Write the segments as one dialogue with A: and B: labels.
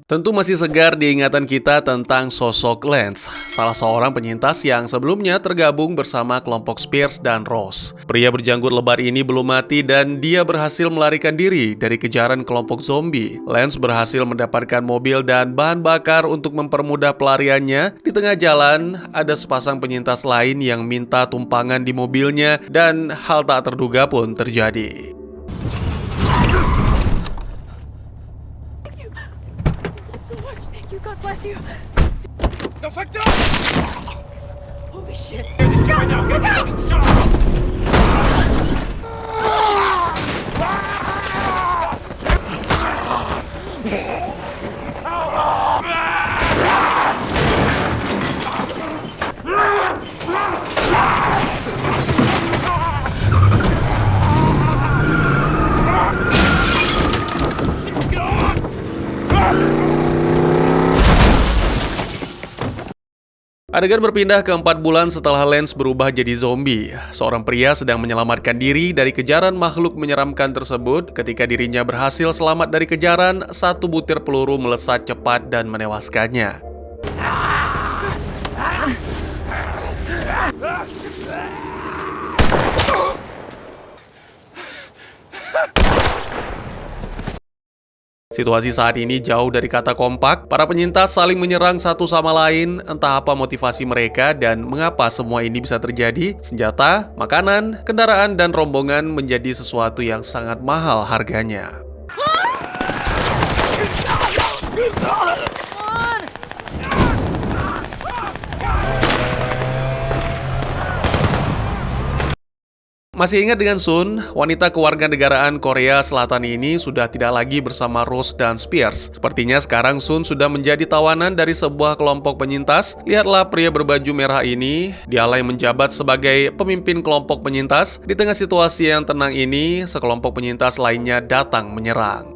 A: Tentu masih segar di ingatan kita tentang sosok Lance, salah seorang penyintas yang sebelumnya tergabung bersama kelompok Spears dan Ross. Pria berjanggut lebar ini belum mati dan dia berhasil melarikan diri dari kejaran kelompok zombie. Lance berhasil mendapatkan mobil dan bahan bakar untuk mempermudah pelariannya. Di tengah jalan, ada sepasang penyintas lain yang minta tumpangan di mobilnya dan hal tak terduga pun terjadi.
B: God bless you.
C: No, fuck no!
B: Holy shit.
C: Right now, get out! Shut up!
A: Adegan berpindah ke 4 bulan setelah Lance berubah jadi zombie. Seorang pria sedang menyelamatkan diri dari kejaran makhluk menyeramkan tersebut. Ketika dirinya berhasil selamat dari kejaran, satu butir peluru melesat cepat dan menewaskannya. Situasi saat ini jauh dari kata kompak. Para penyintas saling menyerang satu sama lain. Entah apa motivasi mereka dan mengapa semua ini bisa terjadi. Senjata, makanan, kendaraan, dan rombongan menjadi sesuatu yang sangat mahal harganya. Masih ingat dengan Sun, wanita kewarganegaraan Korea Selatan ini sudah tidak lagi bersama Ross dan Spears. Sepertinya sekarang Sun sudah menjadi tawanan dari sebuah kelompok penyintas. Lihatlah pria berbaju merah ini, dialai menjabat sebagai pemimpin kelompok penyintas. Di tengah situasi yang tenang ini, sekelompok penyintas lainnya datang menyerang.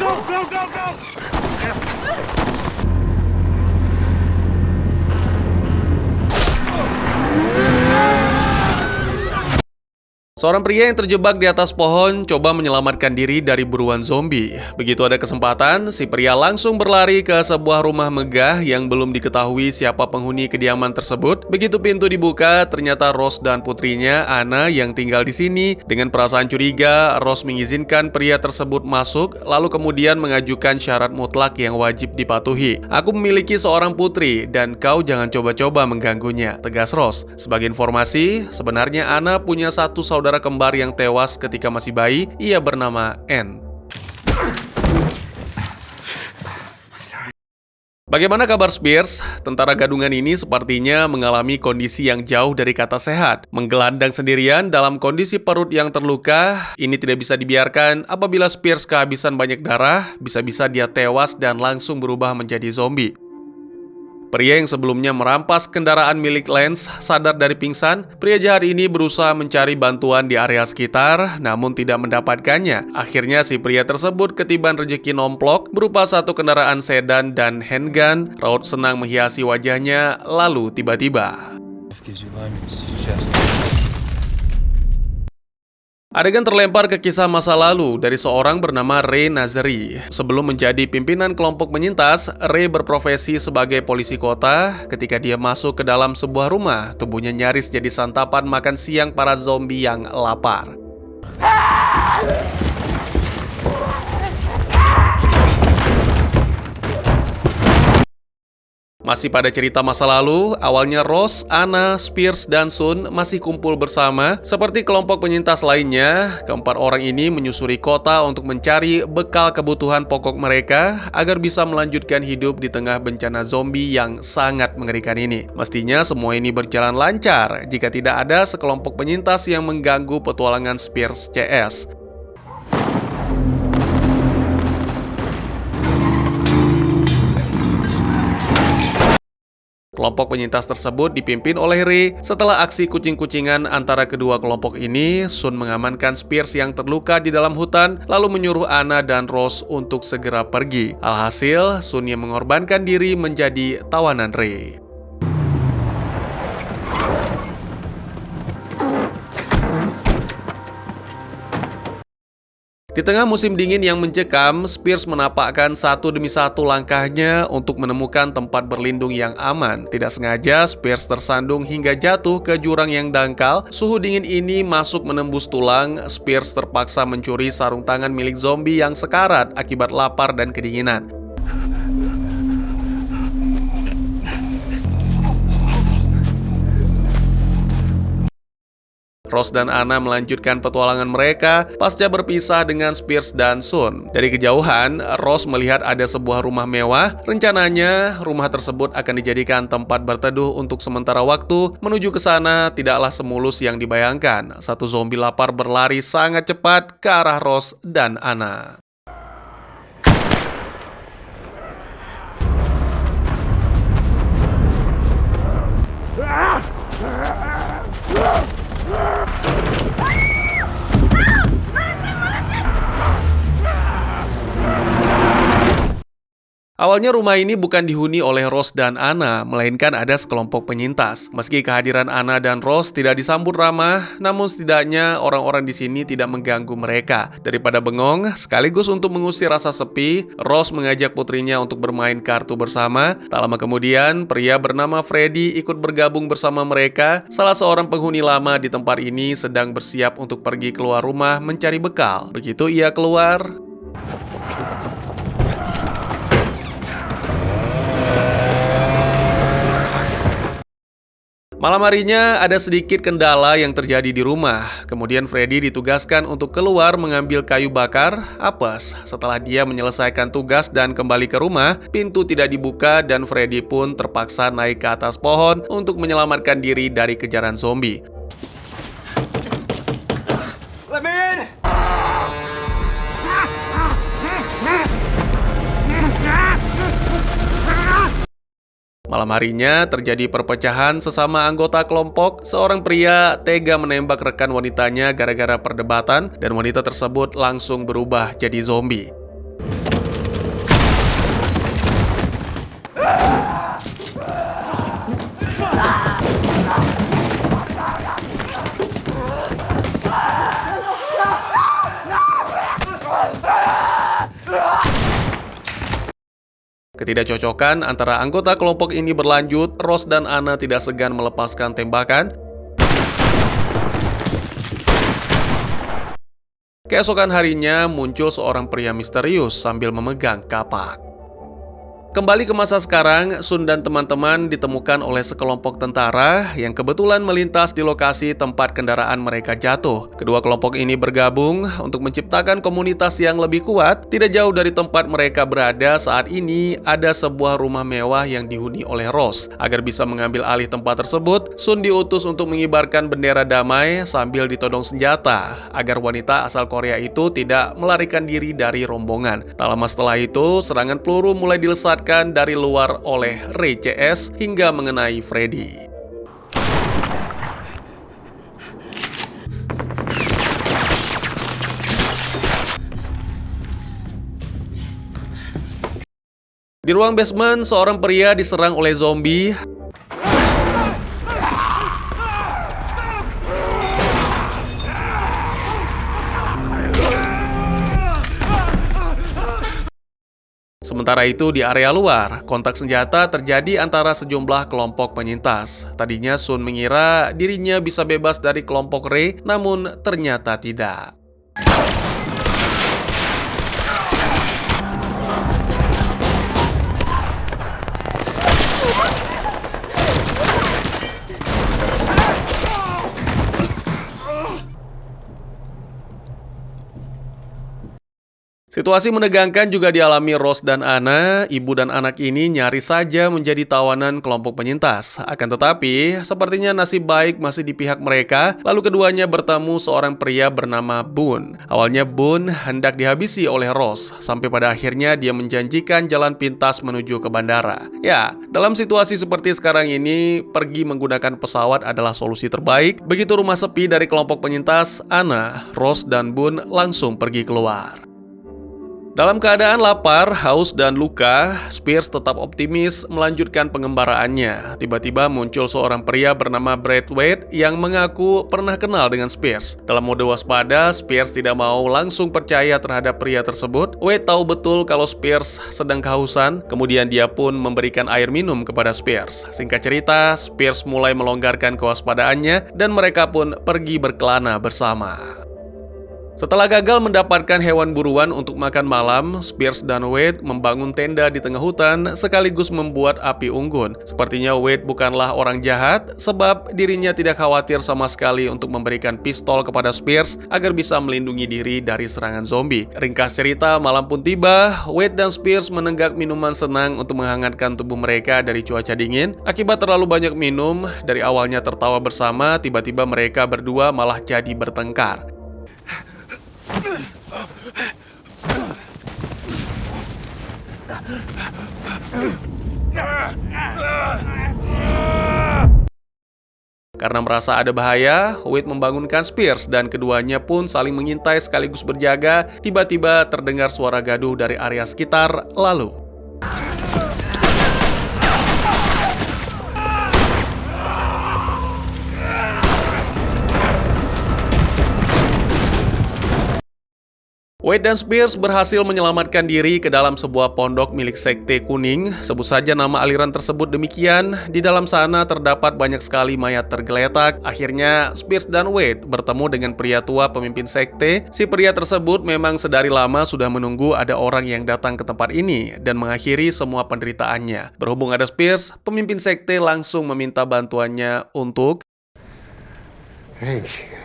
C: Go, go, go!
A: Seorang pria yang terjebak di atas pohon coba menyelamatkan diri dari buruan zombie. Begitu ada kesempatan, si pria langsung berlari ke sebuah rumah megah yang belum diketahui siapa penghuni kediaman tersebut. Begitu pintu dibuka, ternyata Ross dan putrinya, Anna, yang tinggal di sini. Dengan perasaan curiga, Ross mengizinkan pria tersebut masuk, lalu kemudian mengajukan syarat mutlak yang wajib dipatuhi. "Aku memiliki seorang putri, dan kau jangan coba-coba mengganggunya," tegas Ross. Sebagai informasi, sebenarnya Anna punya satu saudara kembar yang tewas ketika masih bayi. Ia bernama Anne. Bagaimana kabar Spears? Tentara gadungan ini sepertinya mengalami kondisi yang jauh dari kata sehat. Menggelandang sendirian dalam kondisi perut yang terluka. Ini tidak bisa dibiarkan. Apabila Spears kehabisan banyak darah, bisa-bisa dia tewas dan langsung berubah menjadi zombie. Pria yang sebelumnya merampas kendaraan milik Lance sadar dari pingsan. Pria jahat ini berusaha mencari bantuan di area sekitar, namun tidak mendapatkannya. Akhirnya si pria tersebut ketiban rejeki nomplok berupa satu kendaraan sedan dan handgun. Raut senang menghiasi wajahnya, lalu tiba-tiba adegan terlempar ke kisah masa lalu dari seorang bernama Ray Nazari. Sebelum menjadi pimpinan kelompok penyintas, Ray berprofesi sebagai polisi kota. Ketika dia masuk ke dalam sebuah rumah, tubuhnya nyaris jadi santapan makan siang para zombie yang lapar. Masih pada cerita masa lalu, awalnya Ross, Anna, Spears, dan Sun masih kumpul bersama. Seperti kelompok penyintas lainnya, keempat orang ini menyusuri kota untuk mencari bekal kebutuhan pokok mereka agar bisa melanjutkan hidup di tengah bencana zombie yang sangat mengerikan ini. Mestinya semua ini berjalan lancar jika tidak ada sekelompok penyintas yang mengganggu petualangan Spears CS. Kelompok penyintas tersebut dipimpin oleh Ray. Setelah aksi kucing-kucingan antara kedua kelompok ini, Sun mengamankan Spears yang terluka di dalam hutan, lalu menyuruh Anna dan Ross untuk segera pergi. Alhasil, Sun yang mengorbankan diri menjadi tawanan Ray. Di tengah musim dingin yang mencekam, Spears menapakkan satu demi satu langkahnya untuk menemukan tempat berlindung yang aman. Tidak sengaja, Spears tersandung hingga jatuh ke jurang yang dangkal. Suhu dingin ini masuk menembus tulang. Spears terpaksa mencuri sarung tangan milik zombie yang sekarat akibat lapar dan kedinginan. Ross dan Anna melanjutkan petualangan mereka pasca berpisah dengan Spears dan Sun. Dari kejauhan, Ross melihat ada sebuah rumah mewah. Rencananya, rumah tersebut akan dijadikan tempat berteduh untuk sementara waktu. Menuju ke sana tidaklah semulus yang dibayangkan. Satu zombie lapar berlari sangat cepat ke arah Ross dan Anna. Awalnya rumah ini bukan dihuni oleh Ross dan Anna, melainkan ada sekelompok penyintas. Meski kehadiran Anna dan Ross tidak disambut ramah, namun setidaknya orang-orang di sini tidak mengganggu mereka. Daripada bengong, sekaligus untuk mengusir rasa sepi, Ross mengajak putrinya untuk bermain kartu bersama. Tak lama kemudian, pria bernama Freddy ikut bergabung bersama mereka. Salah seorang penghuni lama di tempat ini sedang bersiap untuk pergi keluar rumah mencari bekal. Begitu ia keluar, malam harinya ada sedikit kendala yang terjadi di rumah. Kemudian Freddy ditugaskan untuk keluar mengambil kayu bakar. Apes, setelah dia menyelesaikan tugas dan kembali ke rumah, pintu tidak dibuka dan Freddy pun terpaksa naik ke atas pohon untuk menyelamatkan diri dari kejaran zombie.
C: Let me in!
A: Malam harinya terjadi perpecahan sesama anggota kelompok. Seorang pria tega menembak rekan wanitanya gara-gara perdebatan dan wanita tersebut langsung berubah jadi zombie. Ketidakcocokan antara anggota kelompok ini berlanjut. Ross dan Anna tidak segan melepaskan tembakan. Keesokan harinya muncul seorang pria misterius sambil memegang kapak. Kembali ke masa sekarang, Sun dan teman-teman ditemukan oleh sekelompok tentara yang kebetulan melintas di lokasi tempat kendaraan mereka jatuh. Kedua kelompok ini bergabung untuk menciptakan komunitas yang lebih kuat. Tidak jauh dari tempat mereka berada saat ini, ada sebuah rumah mewah yang dihuni oleh Ross. Agar bisa mengambil alih tempat tersebut, Sun diutus untuk mengibarkan bendera damai sambil ditodong senjata, agar wanita asal Korea itu tidak melarikan diri dari rombongan. Tak lama setelah itu, serangan peluru mulai dilesatkan dari luar oleh Ray CS hingga mengenai Freddy. Di ruang basement, seorang pria diserang oleh zombie. Sementara itu di area luar, kontak senjata terjadi antara sejumlah kelompok penyintas. Tadinya Sun mengira dirinya bisa bebas dari kelompok Ray, namun ternyata tidak. Situasi menegangkan juga dialami Rose dan Anna. Ibu dan anak ini nyaris saja menjadi tawanan kelompok penyintas. Akan tetapi, sepertinya nasib baik masih di pihak mereka. Lalu keduanya bertemu seorang pria bernama Boone. Awalnya Boone hendak dihabisi oleh Rose, sampai pada akhirnya dia menjanjikan jalan pintas menuju ke bandara. Ya, dalam situasi seperti sekarang ini, pergi menggunakan pesawat adalah solusi terbaik. Begitu rumah sepi dari kelompok penyintas, Anna, Rose, dan Boone langsung pergi keluar. Dalam keadaan lapar, haus, dan luka, Spears tetap optimis melanjutkan pengembaraannya. Tiba-tiba muncul seorang pria bernama Brad Wade yang mengaku pernah kenal dengan Spears. Dalam mode waspada, Spears tidak mau langsung percaya terhadap pria tersebut. Wade tahu betul kalau Spears sedang kehausan, kemudian dia pun memberikan air minum kepada Spears. Singkat cerita, Spears mulai melonggarkan kewaspadaannya dan mereka pun pergi berkelana bersama. Setelah gagal mendapatkan hewan buruan untuk makan malam, Spears dan Wade membangun tenda di tengah hutan sekaligus membuat api unggun. Sepertinya Wade bukanlah orang jahat, sebab dirinya tidak khawatir sama sekali untuk memberikan pistol kepada Spears agar bisa melindungi diri dari serangan zombie. Ringkas cerita, malam pun tiba, Wade dan Spears menenggak minuman senang untuk menghangatkan tubuh mereka dari cuaca dingin. Akibat terlalu banyak minum, dari awalnya tertawa bersama, tiba-tiba mereka berdua malah jadi bertengkar. Karena merasa ada bahaya, Wade membangunkan Spears dan keduanya pun saling mengintai sekaligus berjaga. Tiba-tiba terdengar suara gaduh dari area sekitar, lalu Wade dan Spears berhasil menyelamatkan diri ke dalam sebuah pondok milik Sekte Kuning. Sebut saja nama aliran tersebut demikian. Di dalam sana terdapat banyak sekali mayat tergeletak. Akhirnya Spears dan Wade bertemu dengan pria tua pemimpin sekte. Si pria tersebut memang sedari lama sudah menunggu ada orang yang datang ke tempat ini dan mengakhiri semua penderitaannya. Berhubung ada Spears, pemimpin sekte langsung meminta bantuannya untuk
D: Thank you.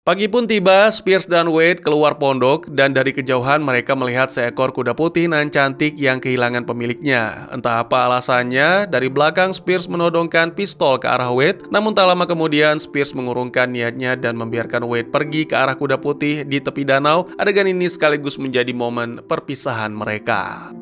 A: Pagi pun tiba, Spears dan Wade keluar pondok dan dari kejauhan mereka melihat seekor kuda putih nan cantik yang kehilangan pemiliknya. Entah apa alasannya, dari belakang Spears menodongkan pistol ke arah Wade, namun tak lama kemudian Spears mengurungkan niatnya dan membiarkan Wade pergi ke arah kuda putih di tepi danau. Adegan ini sekaligus menjadi momen perpisahan mereka.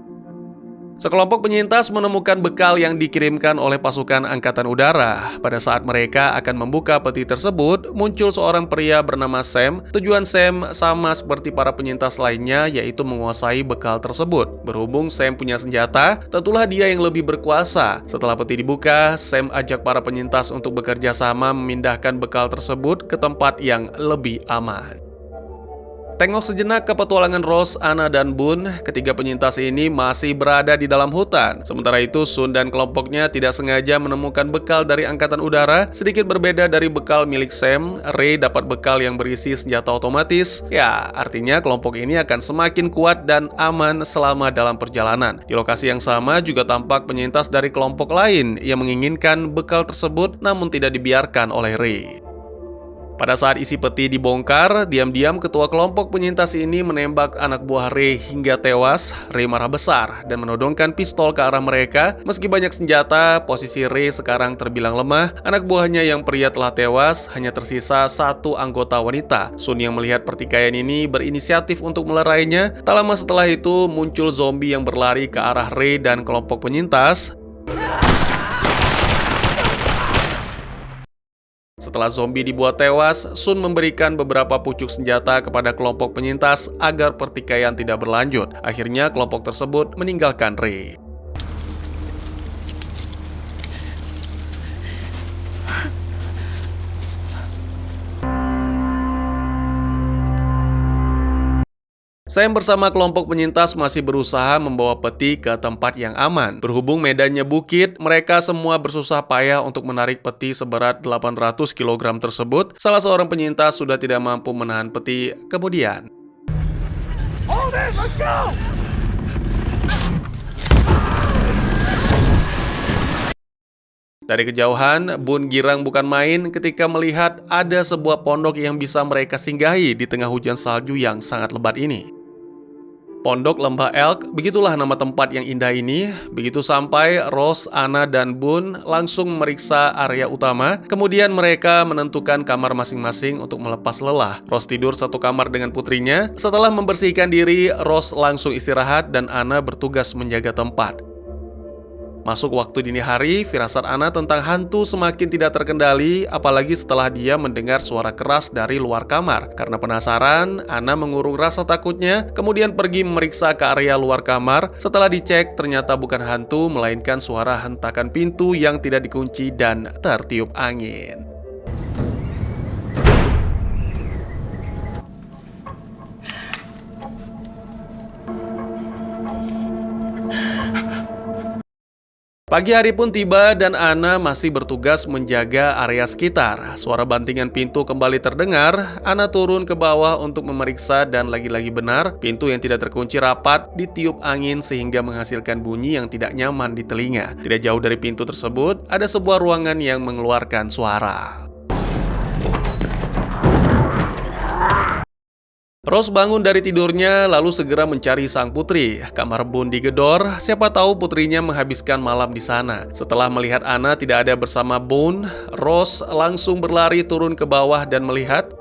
A: Sekelompok penyintas menemukan bekal yang dikirimkan oleh pasukan angkatan udara. Pada saat mereka akan membuka peti tersebut, muncul seorang pria bernama Sam. Tujuan Sam sama seperti para penyintas lainnya, yaitu menguasai bekal tersebut. Berhubung Sam punya senjata, tentulah dia yang lebih berkuasa. Setelah peti dibuka, Sam ajak para penyintas untuk bekerja sama memindahkan bekal tersebut ke tempat yang lebih aman. Tengok sejenak ke petualangan Rose, Anna, dan Boone. Ketiga penyintas ini masih berada di dalam hutan. Sementara itu, Sun dan kelompoknya tidak sengaja menemukan bekal dari angkatan udara. Sedikit berbeda dari bekal milik Sam, Ray dapat bekal yang berisi senjata otomatis. Ya, artinya kelompok ini akan semakin kuat dan aman selama dalam perjalanan. Di lokasi yang sama juga tampak penyintas dari kelompok lain yang menginginkan bekal tersebut namun tidak dibiarkan oleh Ray. Pada saat isi peti dibongkar, diam-diam ketua kelompok penyintas ini menembak anak buah Ray hingga tewas. Ray marah besar dan menodongkan pistol ke arah mereka. Meski banyak senjata, posisi Ray sekarang terbilang lemah. Anak buahnya yang pria telah tewas, hanya tersisa satu anggota wanita. Sun yang melihat pertikaian ini berinisiatif untuk melerainya. Tak lama setelah itu, muncul zombie yang berlari ke arah Ray dan kelompok penyintas. Setelah zombie dibuat tewas, Sun memberikan beberapa pucuk senjata kepada kelompok penyintas agar pertikaian tidak berlanjut. Akhirnya kelompok tersebut meninggalkan Ray. Sam bersama kelompok penyintas masih berusaha membawa peti ke tempat yang aman. Berhubung medannya bukit, mereka semua bersusah payah untuk menarik peti seberat 800 kg tersebut. Salah seorang penyintas sudah tidak mampu menahan peti. Kemudian,
C: Hold it! Let's go!
A: Dari kejauhan, Boone girang bukan main ketika melihat ada sebuah pondok yang bisa mereka singgahi di tengah hujan salju yang sangat lebat ini. Pondok Lembah Elk, begitulah nama tempat yang indah ini. Begitu sampai, Rose, Anna, dan Boone langsung memeriksa area utama. Kemudian mereka menentukan kamar masing-masing untuk melepas lelah. Rose tidur satu kamar dengan putrinya. Setelah membersihkan diri, Rose langsung istirahat dan Anna bertugas menjaga tempat. Masuk waktu dini hari, firasat Anna tentang hantu semakin tidak terkendali, apalagi setelah dia mendengar suara keras dari luar kamar. Karena penasaran, Anna mengurung rasa takutnya, kemudian pergi memeriksa ke area luar kamar. Setelah dicek, ternyata bukan hantu, melainkan suara hentakan pintu yang tidak dikunci dan tertiup angin. Pagi hari pun tiba dan Anna masih bertugas menjaga area sekitar. Suara bantingan pintu kembali terdengar. Anna turun ke bawah untuk memeriksa dan lagi-lagi benar, pintu yang tidak terkunci rapat ditiup angin sehingga menghasilkan bunyi yang tidak nyaman di telinga. Tidak jauh dari pintu tersebut, ada sebuah ruangan yang mengeluarkan suara. Rose bangun dari tidurnya lalu segera mencari sang putri. Kamar Boone digedor, siapa tahu putrinya menghabiskan malam di sana. Setelah melihat Anna tidak ada bersama Boone, Rose langsung berlari turun ke bawah dan melihat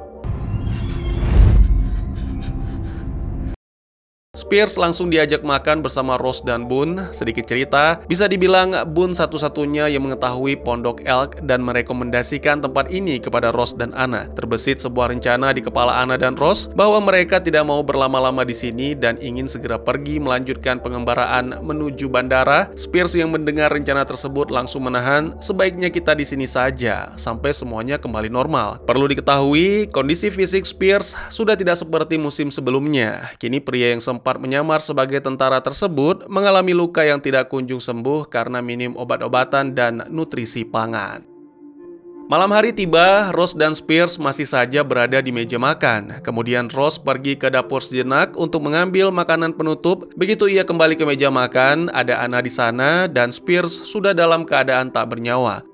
A: Spears langsung diajak makan bersama Rose dan Boone. Sedikit cerita, bisa dibilang Boone satu-satunya yang mengetahui Pondok Elk dan merekomendasikan tempat ini kepada Rose dan Anna. Terbesit sebuah rencana di kepala Anna dan Rose bahwa mereka tidak mau berlama-lama di sini dan ingin segera pergi melanjutkan pengembaraan menuju bandara. Spears yang mendengar rencana tersebut langsung menahan, sebaiknya kita di sini saja sampai semuanya kembali normal. Perlu diketahui, kondisi fisik Spears sudah tidak seperti musim sebelumnya. Kini pria yang sempat menyamar sebagai tentara tersebut mengalami luka yang tidak kunjung sembuh karena minim obat-obatan dan nutrisi pangan. Malam hari tiba, Rose dan Spears masih saja berada di meja makan. Kemudian Rose pergi ke dapur sejenak untuk mengambil makanan penutup. Begitu ia kembali ke meja makan, ada Anna di sana dan Spears sudah dalam keadaan tak bernyawa.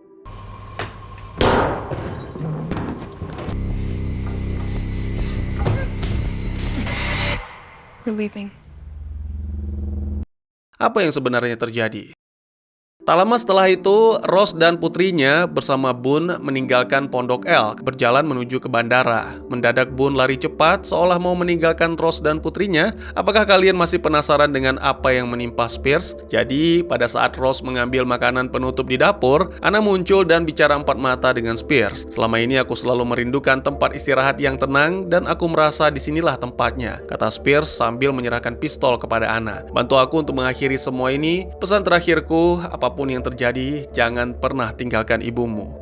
B: We're leaving.
A: Apa yang sebenarnya terjadi? Tak lama setelah itu, Rose dan putrinya bersama Boone meninggalkan Pondok Elk, berjalan menuju ke bandara. Mendadak Boone lari cepat seolah mau meninggalkan Rose dan putrinya. Apakah kalian masih penasaran dengan apa yang menimpa Spears? Jadi, pada saat Rose mengambil makanan penutup di dapur, Anna muncul dan bicara empat mata dengan Spears. Selama ini aku selalu merindukan tempat istirahat yang tenang dan aku merasa disinilah tempatnya, kata Spears sambil menyerahkan pistol kepada Anna. Bantu aku untuk mengakhiri semua ini. Pesan terakhirku, apapun yang terjadi, jangan pernah tinggalkan ibumu.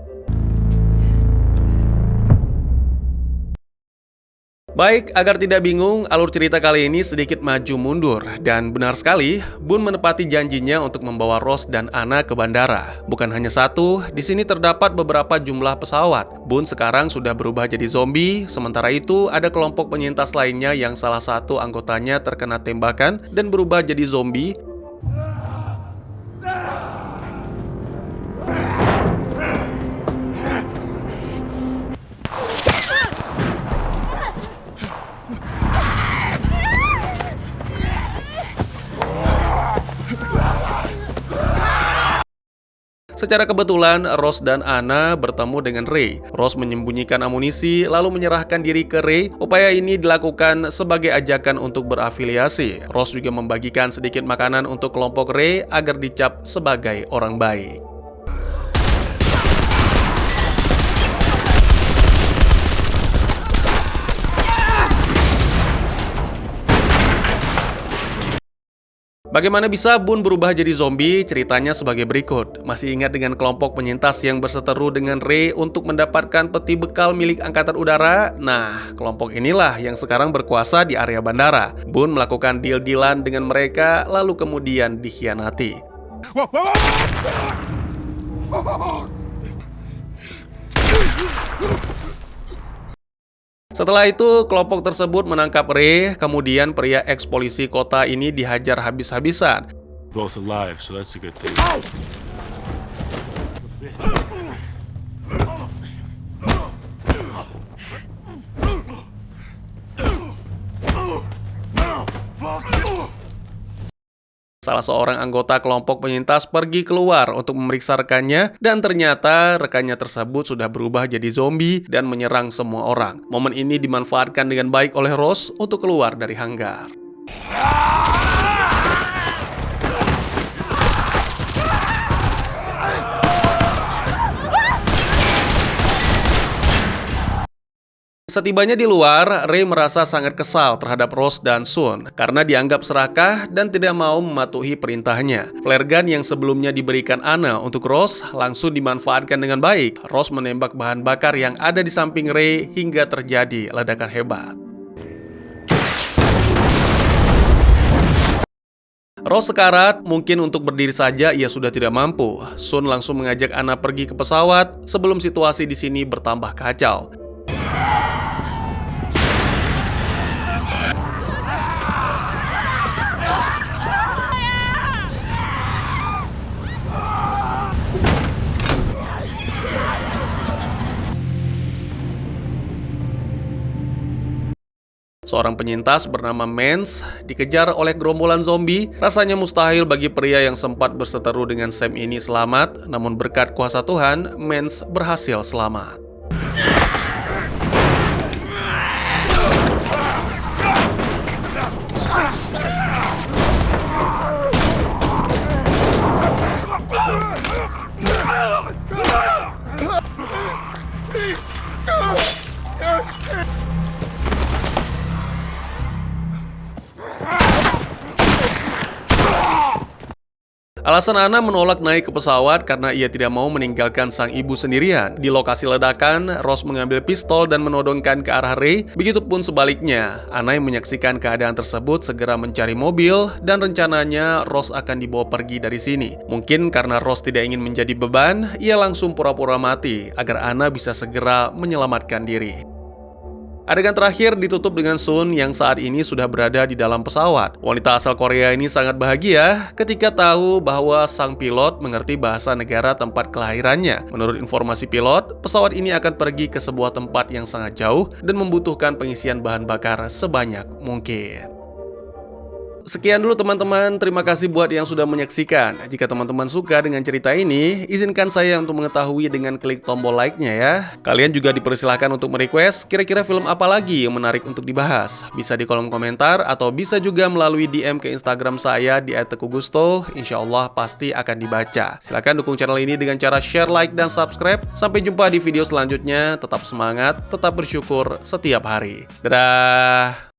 A: Baik, agar tidak bingung, alur cerita kali ini sedikit maju mundur. Dan benar sekali, Boone menepati janjinya untuk membawa Rose dan Anna ke bandara. Bukan hanya satu, di sini terdapat beberapa jumlah pesawat. Boone sekarang sudah berubah jadi zombie, sementara itu ada kelompok penyintas lainnya yang salah satu anggotanya terkena tembakan dan berubah jadi zombie. Secara kebetulan, Rose dan Anna bertemu dengan Ray. Rose menyembunyikan amunisi, lalu menyerahkan diri ke Ray. Upaya ini dilakukan sebagai ajakan untuk berafiliasi. Rose juga membagikan sedikit makanan untuk kelompok Ray agar dicap sebagai orang baik. Bagaimana bisa Boone berubah jadi zombie? Ceritanya sebagai berikut. Masih ingat dengan kelompok penyintas yang berseteru dengan Ray untuk mendapatkan peti bekal milik Angkatan Udara? Nah, kelompok inilah yang sekarang berkuasa di area bandara. Boone melakukan deal-dealan dengan mereka, lalu kemudian dikhianati. Setelah itu, kelompok tersebut menangkap Ray, kemudian pria eks-polisi kota ini dihajar habis-habisan.
E: Both alive, so that's a good thing.
A: Salah seorang anggota kelompok penyintas pergi keluar untuk memeriksa rekannya dan ternyata rekannya tersebut sudah berubah jadi zombie dan menyerang semua orang. Momen ini dimanfaatkan dengan baik oleh Rose untuk keluar dari hanggar. Setibanya di luar, Ray merasa sangat kesal terhadap Rose dan Sun karena dianggap serakah dan tidak mau mematuhi perintahnya. Flare gun yang sebelumnya diberikan Anna untuk Rose langsung dimanfaatkan dengan baik. Rose menembak bahan bakar yang ada di samping Ray hingga terjadi ledakan hebat. Rose sekarat, mungkin untuk berdiri saja ia sudah tidak mampu. Sun langsung mengajak Anna pergi ke pesawat sebelum situasi di sini bertambah kacau. Seorang penyintas bernama Mance dikejar oleh gerombolan zombie. Rasanya mustahil bagi pria yang sempat berseteru dengan Sam ini selamat, namun berkat kuasa Tuhan, Mance berhasil selamat. Alasan Anna menolak naik ke pesawat karena ia tidak mau meninggalkan sang ibu sendirian. Di lokasi ledakan, Rose mengambil pistol dan menodongkan ke arah Ray. Begitupun sebaliknya, Anna yang menyaksikan keadaan tersebut segera mencari mobil dan rencananya Rose akan dibawa pergi dari sini. Mungkin karena Rose tidak ingin menjadi beban, ia langsung pura-pura mati agar Anna bisa segera menyelamatkan diri. Adegan terakhir ditutup dengan Sun yang saat ini sudah berada di dalam pesawat. Wanita asal Korea ini sangat bahagia ketika tahu bahwa sang pilot mengerti bahasa negara tempat kelahirannya. Menurut informasi pilot, pesawat ini akan pergi ke sebuah tempat yang sangat jauh dan membutuhkan pengisian bahan bakar sebanyak mungkin. Sekian dulu teman-teman, terima kasih buat yang sudah menyaksikan. Jika teman-teman suka dengan cerita ini, izinkan saya untuk mengetahui dengan klik tombol like-nya ya. Kalian juga dipersilahkan untuk merequest kira-kira film apa lagi yang menarik untuk dibahas. Bisa di kolom komentar atau bisa juga melalui DM ke Instagram saya di @teguhgusto. Insya Allah pasti akan dibaca. Silahkan dukung channel ini dengan cara share, like, dan subscribe. Sampai jumpa di video selanjutnya. Tetap semangat, tetap bersyukur setiap hari. Dadah!